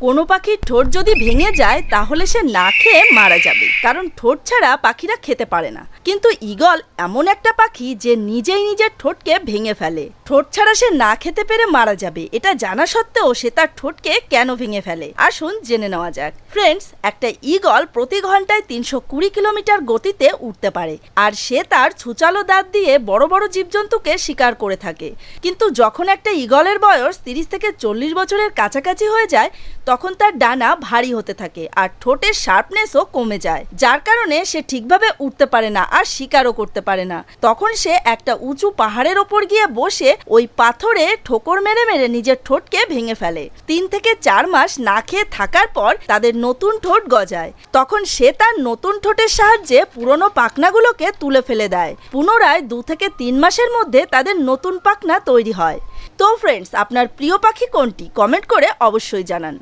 কোনো পাখির ঠোঁট যদি ভেঙে যায় তাহলে সে না খেয়ে মারা যাবে, কারণ ঠোঁট ছাড়া পাখিরা খেতে পারে না। কিন্তু ঈগল এমন একটা পাখি যে নিজেই নিজের ঠোঁটকে ভেঙে ফেলে। ঠোঁট ছাড়া সে না খেতে পেরে মারা যাবে এটা জানা সত্ত্বেও সে তার ঠোঁটকে কেন ভেঙে ফেলে, আসুন জেনে নেওয়া যাক। ফ্রেন্ডস, একটা ঈগল প্রতি ঘন্টায় 320 কিলোমিটার গতিতে উঠতে পারে, আর সে তার ছুচালো দাঁত দিয়ে বড় বড় জীবজন্তুকে শিকার করে থাকে। কিন্তু যখন একটা ঈগলের বয়স 30 থেকে 40 বছরের কাছাকাছি হয়ে যায়, তখন তার ডানা ভারী হতে থাকে আর ঠোঁটের শার্পনেসও কমে যায়, যার কারণে সে ঠিকভাবে উঠতে পারে না আর শিকারও করতে পারে না। তখন সে একটা উঁচু পাহাড়ের ওপর গিয়ে বসে ওই পাথরে ঠোকর মেরে মেরে নিজের ঠোঁটকে ভেঙে ফেলে। 3 থেকে 4 মাস না খেয়ে থাকার পর তাদের নতুন ঠোঁট গজায়। তখন সে তার নতুন ঠোঁটের সাহায্যে পুরনো পাখনাগুলোকে তুলে ফেলে দেয়। পুনরায় 2 থেকে 3 মাসের মধ্যে তাদের নতুন পাখনা তৈরি হয়। তো ফ্রেন্ডস, আপনার প্রিয় পাখি কোনটি? কমেন্ট করে অবশ্যই জানান।